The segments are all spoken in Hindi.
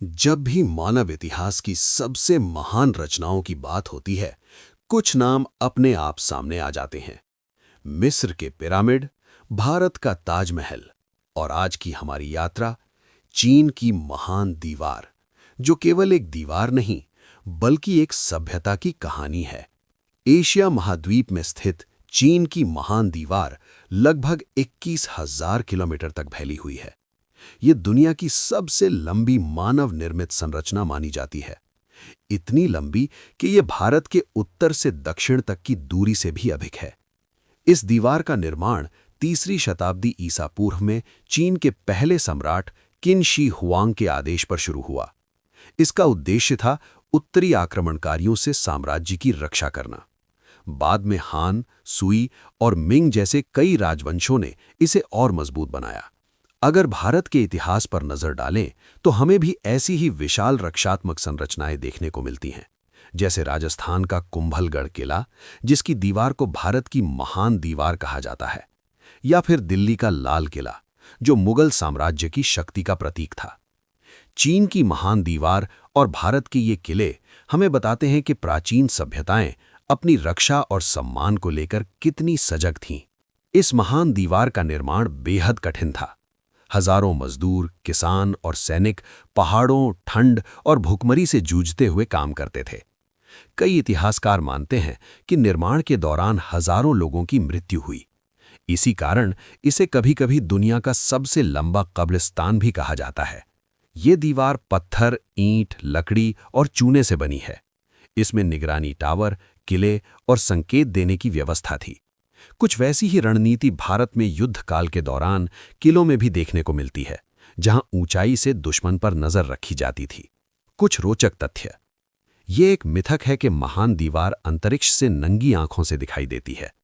जब भी मानव इतिहास की सबसे महान रचनाओं की बात होती है, कुछ नाम अपने आप सामने आ जाते हैं। मिस्र के पिरामिड, भारत का ताजमहल और आज की हमारी यात्रा, चीन की महान दीवार, जो केवल एक दीवार नहीं, बल्कि एक सभ्यता की कहानी है। एशिया महाद्वीप में स्थित चीन की महान दीवार लगभग 21,000 किलोमीटर तक फैली हुई है। ये दुनिया की सबसे लंबी मानव निर्मित संरचना मानी जाती है। इतनी लंबी कि ये भारत के उत्तर से दक्षिण तक की दूरी से भी अधिक है। इस दीवार का निर्माण 3री शताब्दी ईसा पूर्व में चीन के पहले सम्राट किन शी हुआंग के आदेश पर शुरू हुआ। इसका उद्देश्य था उत्तरी आक्रमणकारियों से साम्राज्य की रक्षा करना। बाद में हान, सुई और मिंग जैसे कई राजवंशों ने इसे और मजबूत बनाया। अगर भारत के इतिहास पर नजर डालें तो हमें भी ऐसी ही विशाल रक्षात्मक संरचनाएं देखने को मिलती हैं, जैसे राजस्थान का कुंभलगढ़ किला, जिसकी दीवार को भारत की महान दीवार कहा जाता है, या फिर दिल्ली का लाल किला, जो मुगल साम्राज्य की शक्ति का प्रतीक था। चीन की महान दीवार और भारत के ये किले हमें बताते हैं कि प्राचीन सभ्यताएं अपनी रक्षा और सम्मान को लेकर कितनी सजग थीं। इस महान दीवार का निर्माण बेहद कठिन था। हजारों मजदूर, किसान और सैनिक पहाड़ों, ठंड और भूखमरी से जूझते हुए काम करते थे। कई इतिहासकार मानते हैं कि निर्माण के दौरान हजारों लोगों की मृत्यु हुई। इसी कारण इसे कभी-कभी दुनिया का सबसे लंबा कब्रिस्तान भी कहा जाता है। ये दीवार पत्थर, ईंट, लकड़ी और चूने से बनी है। इसमें निगरानी टावर, किले और संकेत देने की व्यवस्था थी। कुछ वैसी ही रणनीति भारत में युद्ध काल के दौरान किलों में भी देखने को मिलती है, जहां ऊंचाई से दुश्मन पर नजर रखी जाती थी। कुछ रोचक तथ्य। ये एक मिथक है कि महान दीवार अंतरिक्ष से नंगी आंखों से दिखाई देती है।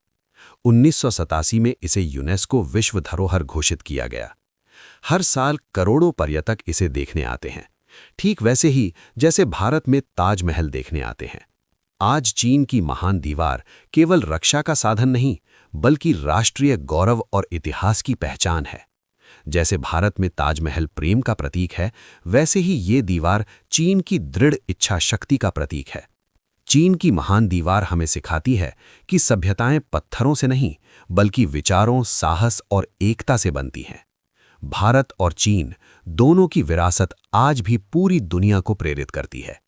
1987 में इसे यूनेस्को विश्व धरोहर घोषित किया गया। हर साल करोड़ों पर्यटक इसे देखने आते हैं, ठीक वैसे ही जैसे भारत में ताजमहल देखने आते हैं। आज चीन की महान दीवार केवल रक्षा का साधन नहीं, बल्कि राष्ट्रीय गौरव और इतिहास की पहचान है। जैसे भारत में ताजमहल प्रेम का प्रतीक है, वैसे ही ये दीवार चीन की दृढ़ इच्छा शक्ति का प्रतीक है। चीन की महान दीवार हमें सिखाती है कि सभ्यताएं पत्थरों से नहीं, बल्कि विचारों, साहस और एकता से बनती हैं। भारत और चीन दोनों की विरासत आज भी पूरी दुनिया को प्रेरित करती है।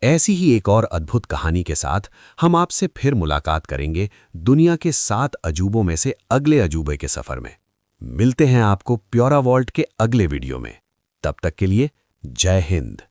ऐसी ही एक और अद्भुत कहानी के साथ हम आपसे फिर मुलाकात करेंगे दुनिया के 7 अजूबों में से अगले अजूबे के सफर में। मिलते हैं आपको प्योरा वॉल्ट के अगले वीडियो में। तब तक के लिए जय हिंद।